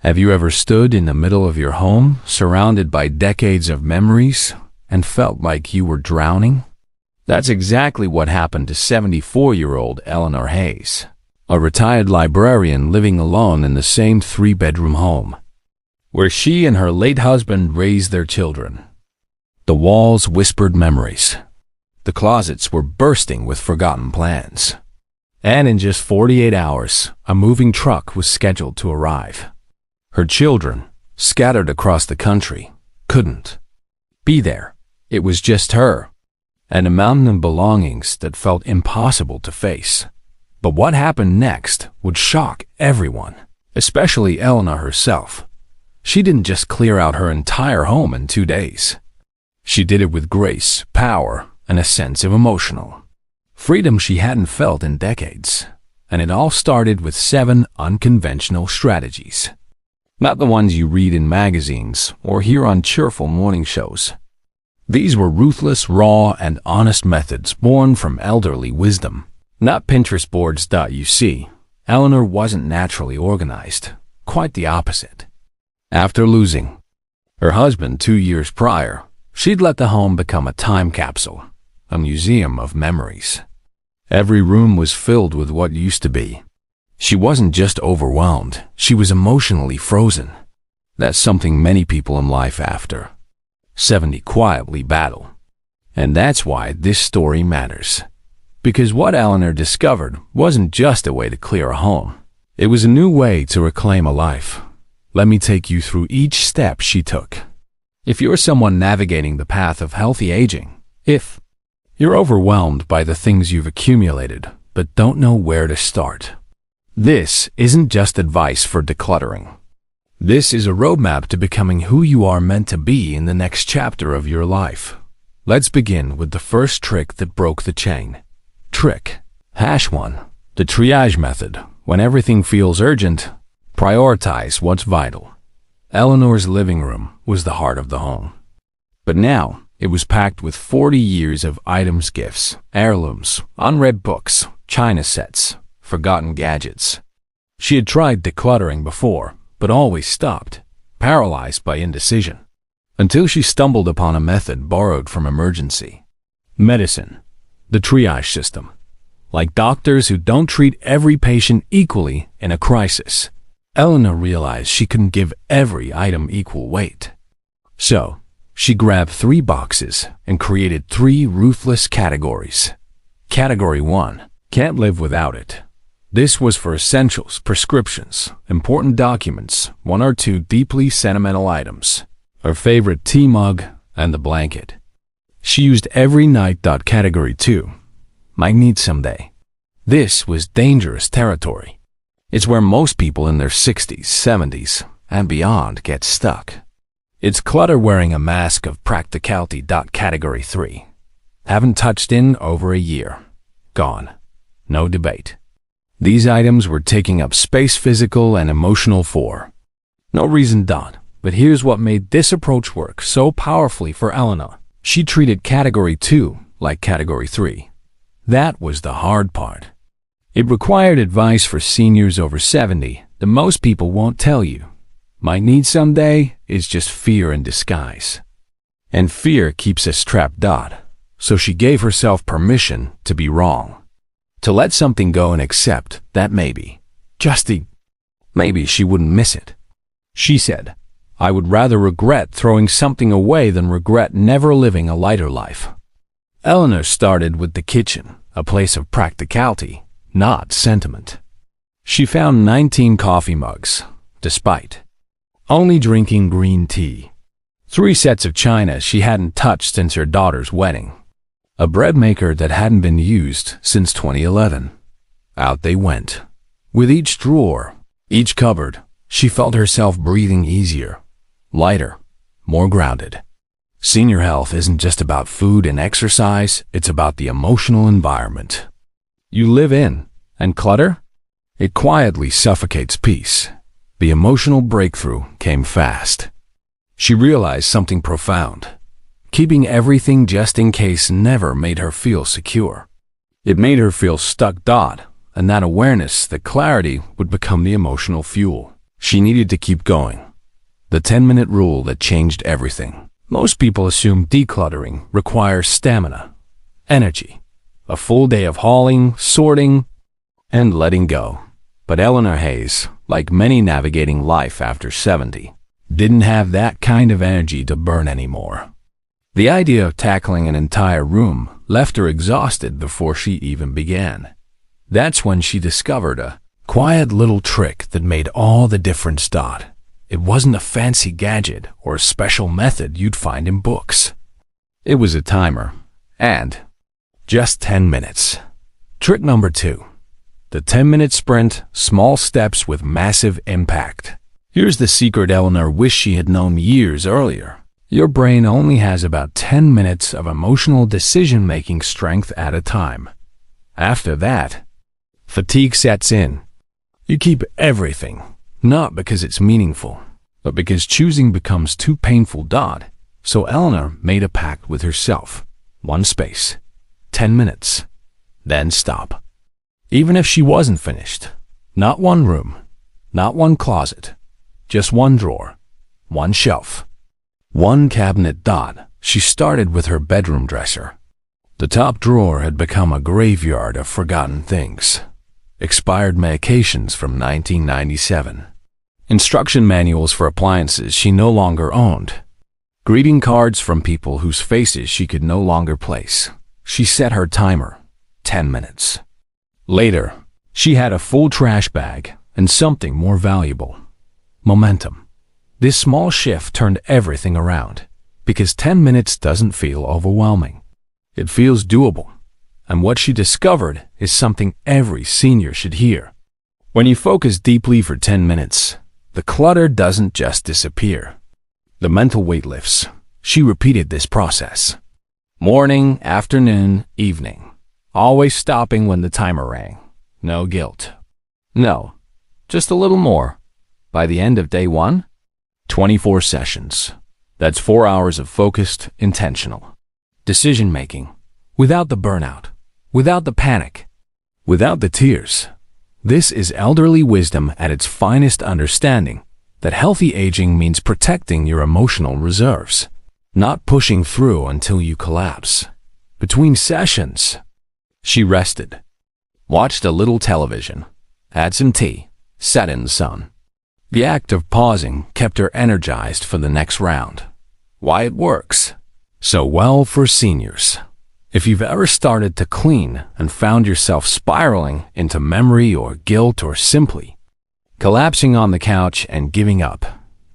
Have you ever stood in the middle of your home, surrounded by decades of memories, and felt like you were drowning? That's exactly what happened to 74-year-old Eleanor Hayes, a retired librarian living alone in the same three-bedroom home, where she and her late husband raised their children. The walls whispered memories. The closets were bursting with forgotten plans. And in just 48 hours, a moving truck was scheduled to arrive. Her children, scattered across the country, couldn't be there. It was just her, and a mountain of belongings that felt impossible to face. But what happened next would shock everyone, especially Eleanor herself. She didn't just clear out her entire home in 2 days. She did it with grace, power, and a sense of emotional freedom she hadn't felt in decades. And it all started with 7 unconventional strategies. Not the ones you read in magazines or hear on cheerful morning shows. These were ruthless, raw, and honest methods born from elderly wisdom. Not Pinterest boards. You see, Eleanor wasn't naturally organized. Quite the opposite. After losing her husband 2 years prior, she'd let the home become a time capsule, a museum of memories. Every room was filled with what used to be. She wasn't just overwhelmed, she was emotionally frozen. That's something many people in life after 70 quietly battle. And that's why this story matters. Because what Eleanor discovered wasn't just a way to clear a home. It was a new way to reclaim a life. Let me take you through each step she took. If you're someone navigating the path of healthy aging, if you're overwhelmed by the things you've accumulated but don't know where to start, this isn't just advice for decluttering. This is a roadmap to becoming who you are meant to be in the next chapter of your life. Let's begin with the first trick that broke the chain. Trick #1. The triage method. When everything feels urgent, prioritize what's vital. Eleanor's living room was the heart of the home. But now, it was packed with 40 years of items, gifts, heirlooms, unread books, china sets, forgotten gadgets. She had tried decluttering before, but always stopped, paralyzed by indecision, until she stumbled upon a method borrowed from emergency medicine, the triage system. Like doctors who don't treat every patient equally in a crisis, Eleanor realized she couldn't give every item equal weight. So, she grabbed 3 boxes and created 3 ruthless categories. Category 1, can't live without it. This was for essentials, prescriptions, important documents, 1 or 2 deeply sentimental items, her favorite tea mug, and the blanket. She used every night. Category 2, might need someday. This was dangerous territory. It's where most people in their 60s, 70s, and beyond get stuck. It's clutter wearing a mask of practicality. Category 3, haven't touched in over a year. Gone. No debate. These items were taking up space, physical and emotional for no reason. But here's what made this approach work so powerfully for Eleanor. She treated Category 2 like Category 3. That was the hard part. It required advice for seniors over 70 that most people won't tell you. Might need someday is just fear in disguise. And fear keeps us trapped. So she gave herself permission to be wrong. To let something go and accept that maybe, maybe she wouldn't miss it. She said, I would rather regret throwing something away than regret never living a lighter life. Eleanor started with the kitchen, a place of practicality, not sentiment. She found 19 coffee mugs, despite only drinking green tea. 3 sets of china she hadn't touched since her daughter's wedding. A bread maker that hadn't been used since 2011. Out they went. With each drawer, each cupboard, she felt herself breathing easier, lighter, more grounded. Senior health isn't just about food and exercise, it's about the emotional environment you live in. And clutter? It quietly suffocates peace. The emotional breakthrough came fast. She realized something profound. Keeping everything just in case never made her feel secure. It made her feel stuck. And that awareness, that clarity, would become the emotional fuel. She needed to keep going. The 10-minute rule that changed everything. Most people assume decluttering requires stamina, energy, a full day of hauling, sorting, and letting go. But Eleanor Hayes, like many navigating life after 70, didn't have that kind of energy to burn anymore. The idea of tackling an entire room left her exhausted before she even began. That's when she discovered a quiet little trick that made all the difference. It wasn't a fancy gadget or a special method you'd find in books. It was a timer, and just 10 minutes. Trick number 2. The 10-minute sprint, small steps with massive impact. Here's the secret Eleanor wished she had known years earlier. Your brain only has about 10 minutes of emotional decision-making strength at a time. After that, fatigue sets in. You keep everything, not because it's meaningful, but because choosing becomes too painful. So Eleanor made a pact with herself. One space, 10 minutes, then stop. Even if she wasn't finished. Not one room, not one closet, just one drawer, one shelf, one cabinet. She started with her bedroom dresser. The top drawer had become a graveyard of forgotten things. Expired medications from 1997. Instruction manuals for appliances she no longer owned. Greeting cards from people whose faces she could no longer place. She set her timer, 10 minutes. Later, she had a full trash bag and something more valuable. Momentum. This small shift turned everything around, because 10 minutes doesn't feel overwhelming. It feels doable. And what she discovered is something every senior should hear. When you focus deeply for 10 minutes, the clutter doesn't just disappear. The mental weight lifts. She repeated this process. Morning, afternoon, evening. Always stopping when the timer rang. No guilt. No, just a little more. By the end of day 1, 24 sessions. That's 4 hours of focused, intentional decision-making, without the burnout, without the panic, without the tears. This is elderly wisdom at its finest, understanding that healthy aging means protecting your emotional reserves, not pushing through until you collapse. Between sessions, she rested, watched a little television, had some tea, sat in the sun. The act of pausing kept her energized for the next round. Why it works so well for seniors. If you've ever started to clean and found yourself spiraling into memory or guilt or simply collapsing on the couch and giving up,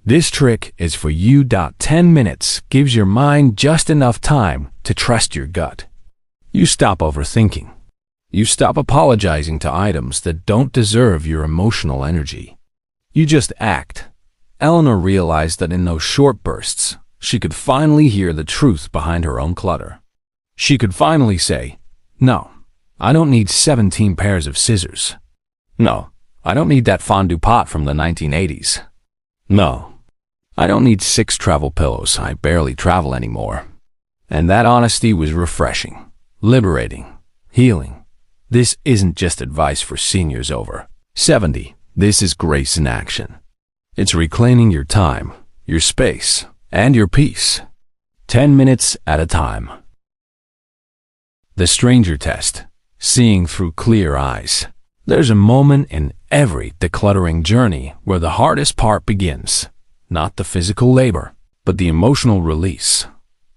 this trick is for you. 10 minutes gives your mind just enough time to trust your gut. You stop overthinking. You stop apologizing to items that don't deserve your emotional energy. You just act. Eleanor realized that in those short bursts, she could finally hear the truth behind her own clutter. She could finally say, no, I don't need 17 pairs of scissors. No, I don't need that fondue pot from the 1980s. No, I don't need 6 travel pillows. I barely travel anymore. And that honesty was refreshing, liberating, healing. This isn't just advice for seniors over 70. This is grace in action. It's reclaiming your time, your space, and your peace. 10 minutes at a time. The stranger test. Seeing through clear eyes. There's a moment in every decluttering journey where the hardest part begins. Not the physical labor, but the emotional release.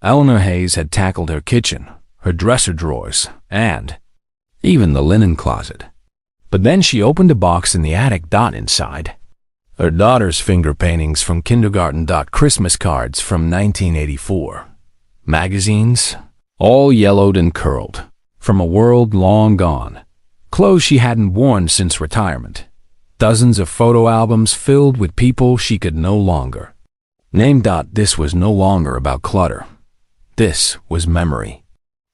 Eleanor Hayes had tackled her kitchen, her dresser drawers, and even the linen closet. But then she opened a box in the attic. Inside, her daughter's finger paintings from kindergarten. Christmas cards from 1984. Magazines, all yellowed and curled, from a world long gone. Clothes she hadn't worn since retirement. Dozens of photo albums filled with people she could no longer name. This was no longer about clutter. This was memory,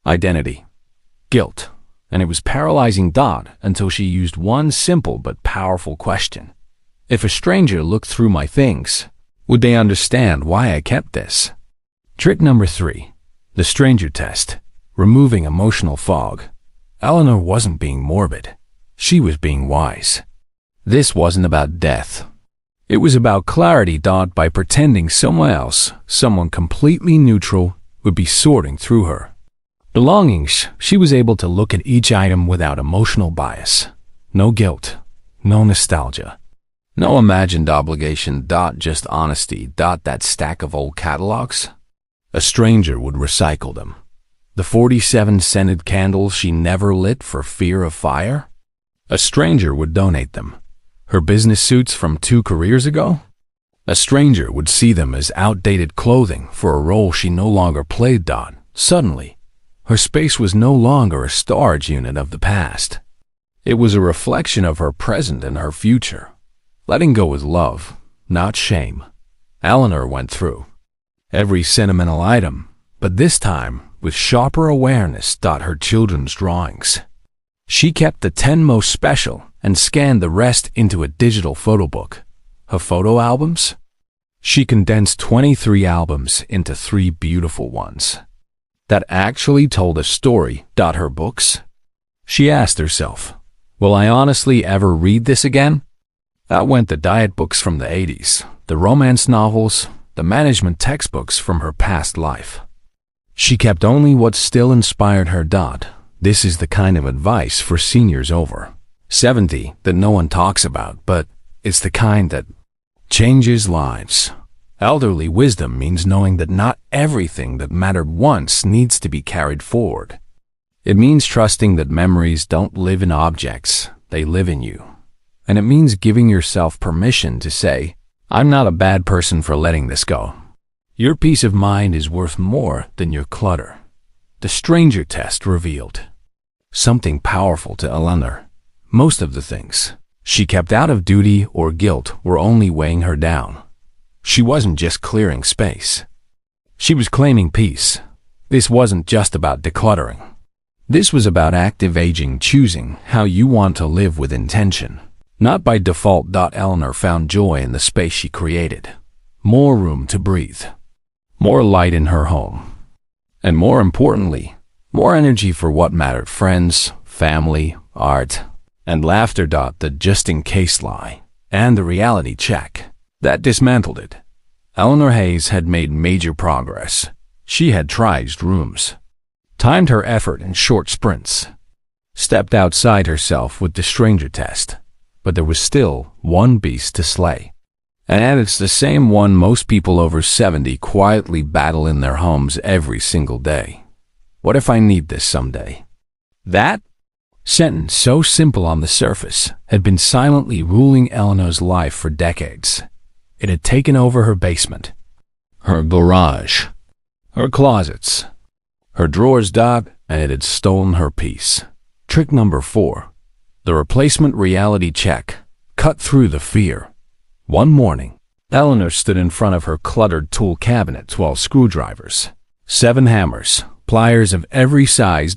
identity, guilt, and it was paralyzing. Until she used one simple but powerful question. If a stranger looked through my things, would they understand why I kept this? Trick number 3. The stranger test. Removing emotional fog. Eleanor wasn't being morbid. She was being wise. This wasn't about death. It was about clarity by pretending someone else, someone completely neutral, would be sorting through her belongings. She was able to look at each item without emotional bias. No guilt, no nostalgia, no imagined obligation. Just honesty. That stack of old catalogs. A stranger would recycle them. The 47 scented candles she never lit for fear of fire. A stranger would donate them. Her business suits from 2 careers ago. A stranger would see them as outdated clothing for a role she no longer played. Suddenly, her space was no longer a storage unit of the past. It was a reflection of her present and her future. Letting go was love, not shame. Eleanor went through every sentimental item, but this time with sharper awareness. Her children's drawings. She kept the 10 most special and scanned the rest into a digital photo book. Her photo albums? She condensed 23 albums into 3 beautiful ones that actually told a story. Her books? She asked herself, will I honestly ever read this again? That went the diet books from the 80s, the romance novels, the management textbooks from her past life. She kept only what still inspired her. This is the kind of advice for seniors over 70 that no one talks about, but it's the kind that changes lives. Elderly wisdom means knowing that not everything that mattered once needs to be carried forward. It means trusting that memories don't live in objects, they live in you. And it means giving yourself permission to say, I'm not a bad person for letting this go. Your peace of mind is worth more than your clutter. The stranger test revealed something powerful to Eleanor. Most of the things she kept out of duty or guilt were only weighing her down. She wasn't just clearing space. She was claiming peace. This wasn't just about decluttering. This was about active aging, choosing how you want to live with intention, not by default. Eleanor found joy in the space she created. More room to breathe. More light in her home. And more importantly, more energy for what mattered: friends, family, art, and laughter. The just-in-case lie and the reality check that dismantled it. Eleanor Hayes had made major progress. She had tried rooms, timed her effort in short sprints, stepped outside herself with the stranger test, but there was still one beast to slay. And it's the same one most people over 70 quietly battle in their homes every single day. What if I need this someday? That sentence, so simple on the surface, had been silently ruling Eleanor's life for decades. It had taken over her basement, her garage, her closets, her drawers. And it had stolen her peace. Trick number 4. The replacement reality check. Cut through the fear. One morning, Eleanor stood in front of her cluttered tool cabinet. 12 screwdrivers, 7 hammers, pliers of every size.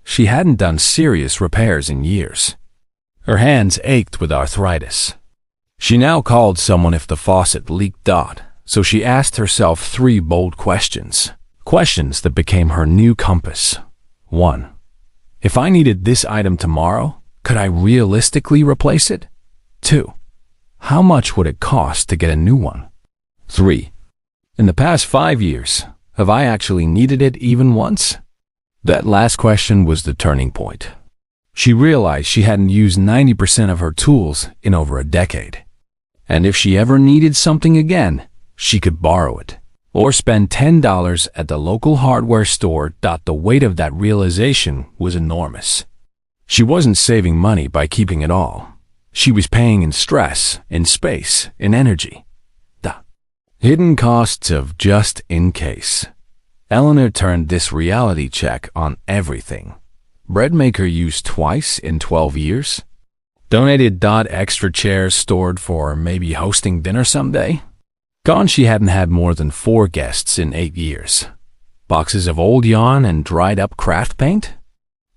She hadn't done serious repairs in years. Her hands ached with arthritis. She now called someone if the faucet leaked. So she asked herself 3 bold questions. Questions that became her new compass. 1. If I needed this item tomorrow, could I realistically replace it? 2. How much would it cost to get a new one? 3. In the past 5 years, have I actually needed it even once? That last question was the turning point. She realized she hadn't used 90% of her tools in over a decade. And if she ever needed something again, she could borrow it or spend $10 at the local hardware store. The weight of that realization was enormous. She wasn't saving money by keeping it all. She was paying in stress, in space, in energy. The hidden costs of just in case. Eleanor turned this reality check on everything. Bread maker used twice in 12 years. Donated. Extra chairs stored for maybe hosting dinner someday. Gone. She hadn't had more than 4 guests in 8 years. Boxes of old yarn and dried up craft paint?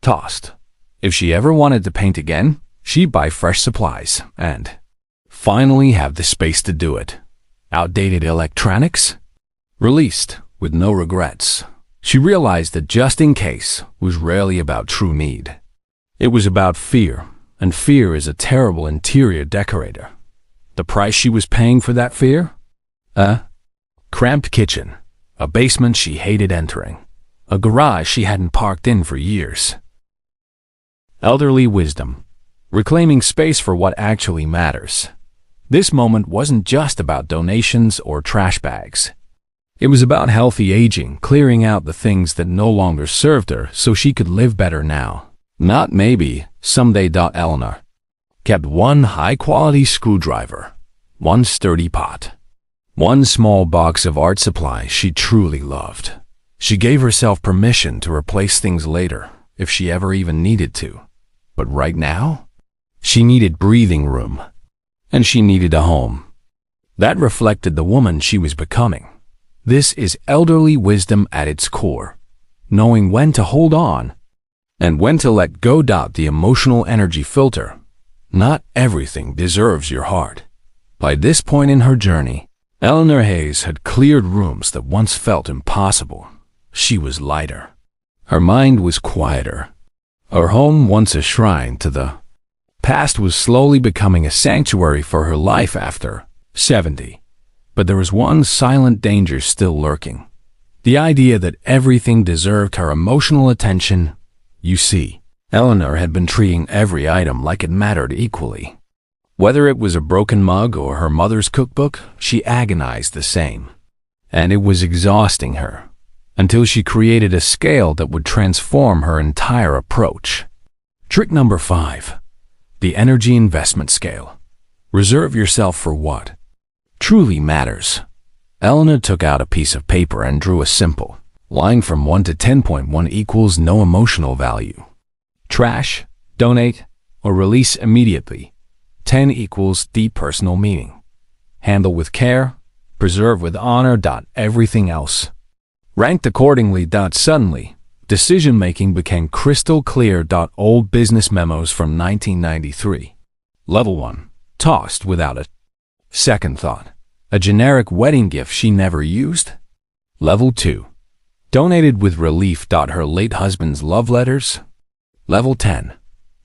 Tossed. If she ever wanted to paint again, she'd buy fresh supplies and finally have the space to do it. Outdated electronics? Released with no regrets. She realized that just in case was rarely about true need. It was about fear, and fear is a terrible interior decorator. The price she was paying for that fear? A cramped kitchen, a basement she hated entering, a garage she hadn't parked in for years. Elderly wisdom, reclaiming space for what actually matters. This moment wasn't just about donations or trash bags. It was about healthy aging, clearing out the things that no longer served her so she could live better now. Not maybe, someday. Eleanor kept one high-quality screwdriver, one sturdy pot, one small box of art supplies she truly loved. She gave herself permission to replace things later, if she ever even needed to. But right now, she needed breathing room, and she needed a home. That reflected the woman she was becoming. This is elderly wisdom at its core, knowing when to hold on and when to let go. The emotional energy filter. Not everything deserves your heart. By this point in her journey, Eleanor Hayes had cleared rooms that once felt impossible. She was lighter. Her mind was quieter. Her home, once a shrine to the past, was slowly becoming a sanctuary for her life after 70. But there was one silent danger still lurking. The idea that everything deserved her emotional attention. You see, Eleanor had been treating every item like it mattered equally. Whether it was a broken mug or her mother's cookbook, she agonized the same. And it was exhausting her, until she created a scale that would transform her entire approach. Trick number 5. The energy investment scale. Reserve yourself for what truly matters. Eleanor took out a piece of paper and drew a simple line from 1 to 10.1 equals no emotional value. Trash, donate, or release immediately. 10 equals deep personal meaning. Handle with care, preserve with honor. Everything else ranked accordingly. Suddenly, decision-making became crystal clear. Old business memos from 1993. Level 1. Tossed without a second thought. A generic wedding gift she never used. Level 2. Donated with relief. Her late husband's love letters. Level 10.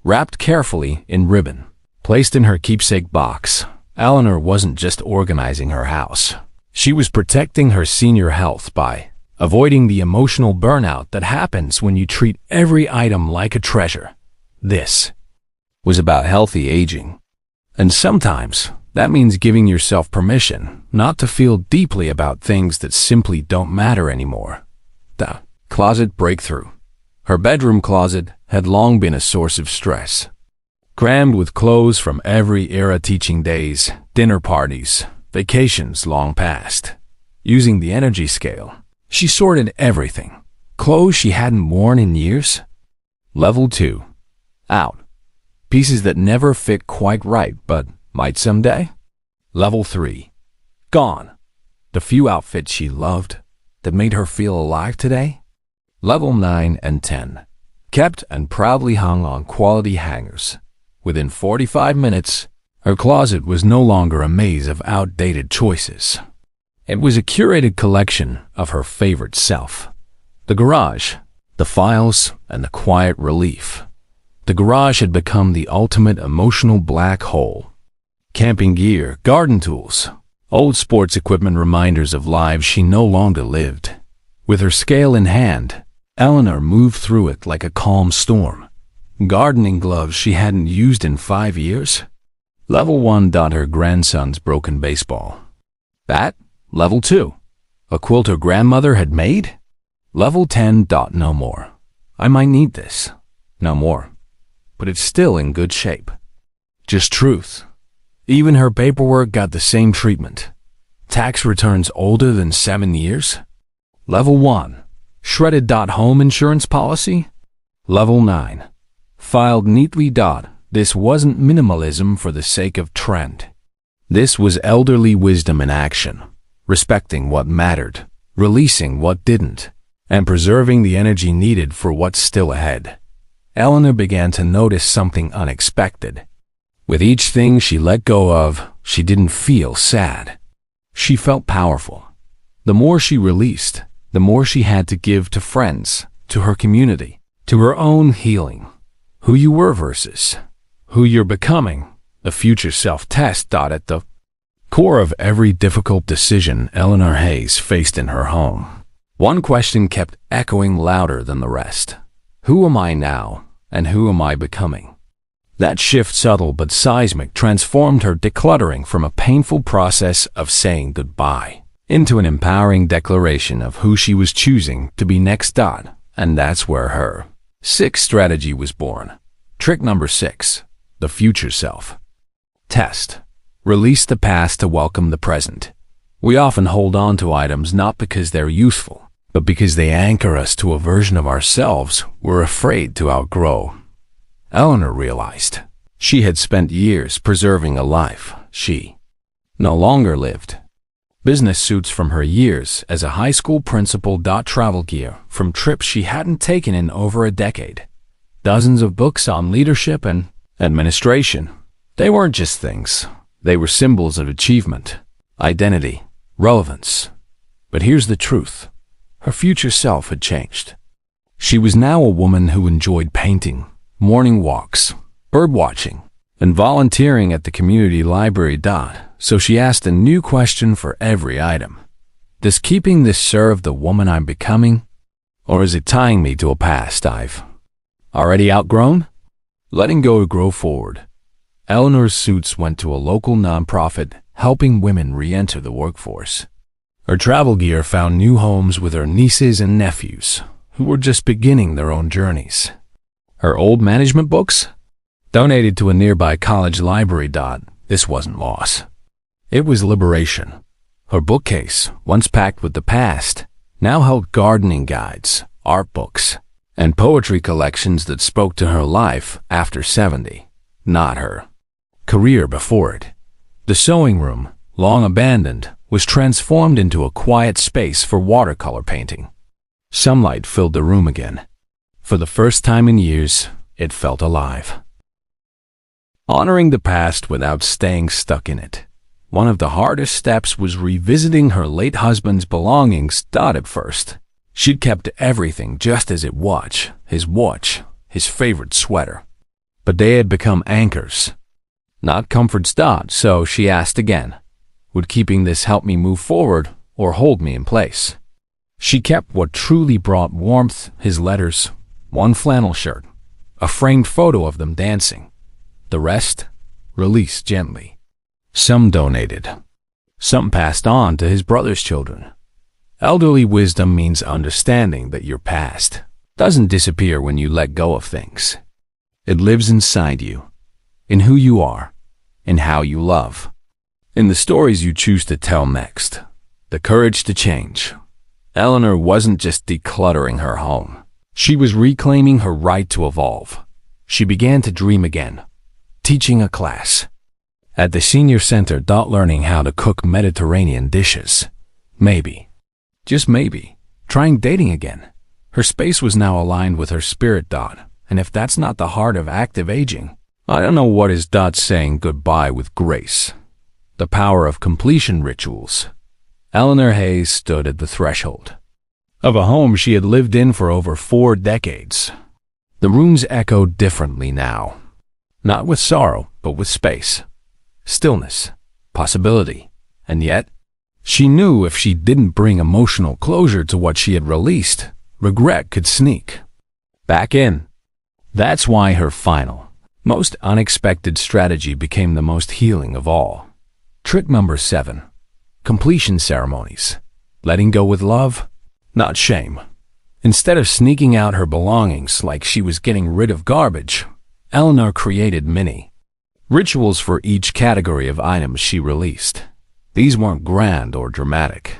Wrapped carefully in ribbon. Placed in her keepsake box. Eleanor wasn't just organizing her house. She was protecting her senior health by avoiding the emotional burnout that happens when you treat every item like a treasure. This was about healthy aging. And sometimes that means giving yourself permission not to feel deeply about things that simply don't matter anymore. The closet breakthrough. Her bedroom closet had long been a source of stress. Crammed with clothes from every era, teaching days, dinner parties, vacations long past. Using the energy scale, she sorted everything. Clothes she hadn't worn in years. Level 2. Out. Pieces that never fit quite right but might someday. Level 3. Gone. The few outfits she loved that made her feel alive today. Level 9 and 10. Kept and proudly hung on quality hangers. Within 45 minutes, her closet was no longer a maze of outdated choices. It was a curated collection of her favorite self. The garage, the files, and the quiet relief. The garage had become the ultimate emotional black hole. Camping gear, garden tools, old sports equipment, reminders of lives she no longer lived. With her scale in hand, Eleanor moved through it like a calm storm. Gardening gloves she hadn't used in 5 years. Level 1. Her grandson's broken baseball bat. Level 2. A quilt her grandmother had made. Level 10. No more. I might need this. No more. But it's still in good shape. Just truth. Even her paperwork got the same treatment. Tax returns older than 7 years. Level 1. Shredded. Home insurance policy. Level 9. Filed neatly. This wasn't minimalism for the sake of trend. This was elderly wisdom in action, respecting what mattered, releasing what didn't, and preserving the energy needed for what's still ahead. Eleanor began to notice something unexpected. With each thing she let go of, she didn't feel sad. She felt powerful. The more she released, the more she had to give to friends, to her community, to her own healing. Who you were versus who you're becoming, a future self-test. At the core of every difficult decision Eleanor Hayes faced in her home. One question kept echoing louder than the rest. Who am I now, and who am I becoming? That shift, subtle but seismic, transformed her decluttering from a painful process of saying goodbye into an empowering declaration of who she was choosing to be next. And that's where her sixth strategy was born. Trick number 6, the future self. Test. Release the past to welcome the present. We often hold on to items not because they're useful, but because they anchor us to a version of ourselves we're afraid to outgrow. Eleanor realized she had spent years preserving a life she no longer lived. Business suits from her years as a high school principal, travel gear from trips she hadn't taken in over a decade, dozens of books on leadership and administration. They weren't just things. They were symbols of achievement, identity, relevance. But here's the truth. Her future self had changed. She was now a woman who enjoyed painting, morning walks, bird watching, and volunteering at the community library. So she asked a new question for every item. Does keeping this serve the woman I'm becoming? Or is it tying me to a past I've already outgrown? Letting go to grow forward. Eleanor's suits went to a local nonprofit helping women re-enter the workforce. Her travel gear found new homes with her nieces and nephews, who were just beginning their own journeys. Her old management books? Donated to a nearby college library. This wasn't loss. It was liberation. Her bookcase, once packed with the past, now held gardening guides, art books, and poetry collections that spoke to her life after 70, not her career before it. The sewing room, long abandoned, was transformed into a quiet space for watercolor painting. Sunlight filled the room again. For the first time in years, it felt alive. Honoring the past without staying stuck in it. One of the hardest steps was revisiting her late husband's belongings. At first, she'd kept everything just as it was, his watch, his favorite sweater. But they had become anchors, not comforts. So she asked again, would keeping this help me move forward or hold me in place? She kept what truly brought warmth, his letters, one flannel shirt, a framed photo of them dancing. The rest, released gently. Some donated. Some passed on to his brother's children. Elderly wisdom means understanding that your past doesn't disappear when you let go of things. It lives inside you, in who you are, in how you love, in the stories you choose to tell next. The courage to change. Eleanor wasn't just decluttering her home. She was reclaiming her right to evolve. She began to dream again, teaching a class at the senior center, learning how to cook Mediterranean dishes. Maybe, just maybe, trying dating again. Her space was now aligned with her spirit. And if that's not the heart of active aging, I don't know what is. Saying goodbye with grace. The power of completion rituals. Eleanor Hayes stood at the threshold of a home she had lived in for over 4 decades. The rooms echoed differently now, not with sorrow, but with space, stillness, possibility. And yet, she knew if she didn't bring emotional closure to what she had released, regret could sneak back in. That's why her final, most unexpected strategy became the most healing of all. Trick number 7. Completion ceremonies. Letting go with love, not shame. Instead of sneaking out her belongings like she was getting rid of garbage, Eleanor created mini rituals for each category of items she released. These weren't grand or dramatic,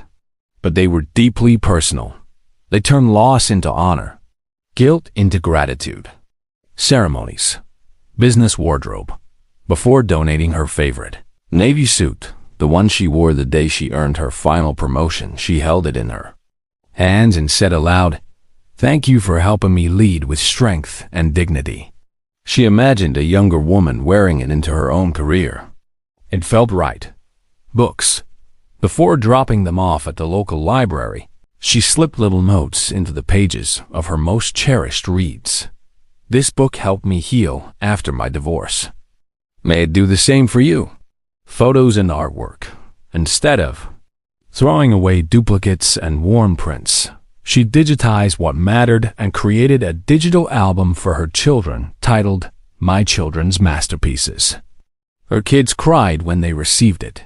but they were deeply personal. They turned loss into honor, guilt into gratitude. Ceremonies. Business wardrobe. Before donating her favorite navy suit, the one she wore the day she earned her final promotion, she held it in her hands and said aloud, "Thank you for helping me lead with strength and dignity." She imagined a younger woman wearing it into her own career. It felt right. Books. Before dropping them off at the local library, she slipped little notes into the pages of her most cherished reads. "This book helped me heal after my divorce. May it do the same for you." Photos and artwork. Instead of throwing away duplicates and worn prints, she digitized what mattered and created a digital album for her children titled My Children's Masterpieces. Her kids cried when they received it.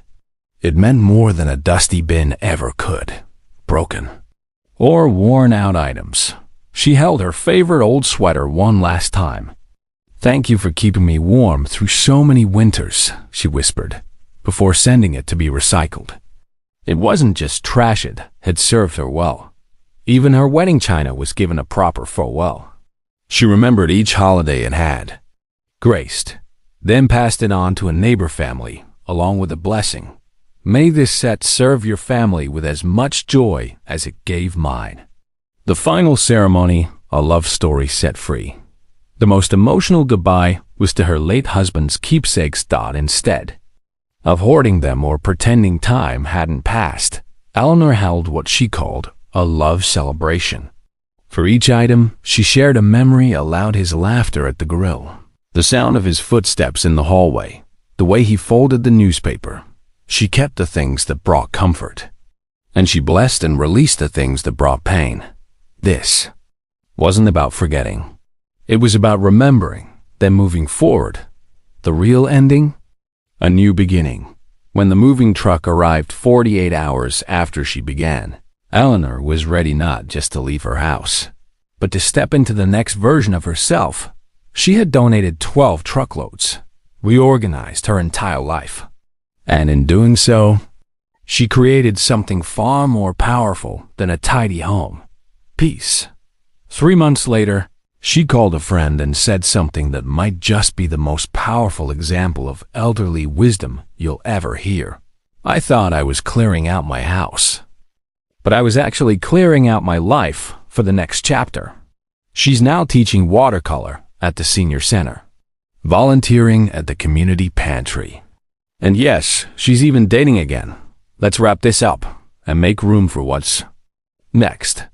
It meant more than a dusty bin ever could. Broken or worn-out items. She held her favorite old sweater one last time. "Thank you for keeping me warm through so many winters," she whispered, before sending it to be recycled. It wasn't just trash, it had served her well. Even her wedding china was given a proper farewell. She remembered each holiday it had, graced, then passed it on to a neighbor family, along with a blessing. "May this set serve your family with as much joy as it gave mine." The final ceremony, a love story set free. The most emotional goodbye was to her late husband's keepsakes. Instead of hoarding them or pretending time hadn't passed, Eleanor held what she called a love celebration. For each item, she shared a memory, allowed his laughter at the grill, the sound of his footsteps in the hallway, the way he folded the newspaper. She kept the things that brought comfort, and she blessed and released the things that brought pain. This wasn't about forgetting. It was about remembering, then moving forward. The real ending? A new beginning. When the moving truck arrived 48 hours after she began, Eleanor was ready not just to leave her house, but to step into the next version of herself. She had donated 12 truckloads, reorganized her entire life. And in doing so, she created something far more powerful than a tidy home: peace. 3 months later, she called a friend and said something that might just be the most powerful example of elderly wisdom you'll ever hear. "I thought I was clearing out my house, but I was actually clearing out my life for the next chapter." She's now teaching watercolor at the senior center, volunteering at the community pantry. And yes, she's even dating again. Let's wrap this up and make room for what's next.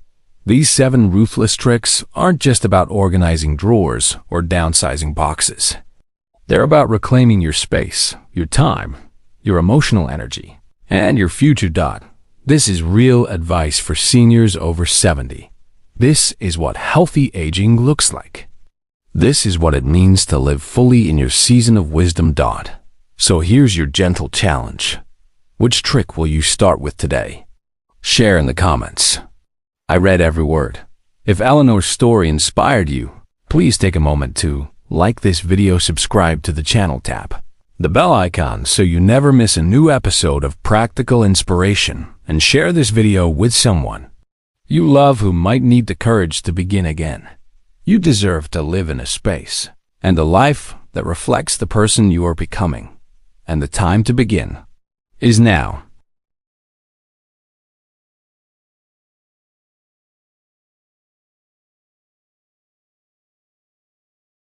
These 7 ruthless tricks aren't just about organizing drawers or downsizing boxes. They're about reclaiming your space, your time, your emotional energy, and your future. This is real advice for seniors over 70. This is what healthy aging looks like. This is what it means to live fully in your season of wisdom. So here's your gentle challenge. Which trick will you start with today? Share in the comments. I read every word. If Eleanor's story inspired you, please take a moment to like this video, subscribe to the channel, tap the bell icon so you never miss a new episode of practical inspiration, and share this video with someone you love who might need the courage to begin again. You deserve to live in a space and a life that reflects the person you are becoming. And the time to begin is now.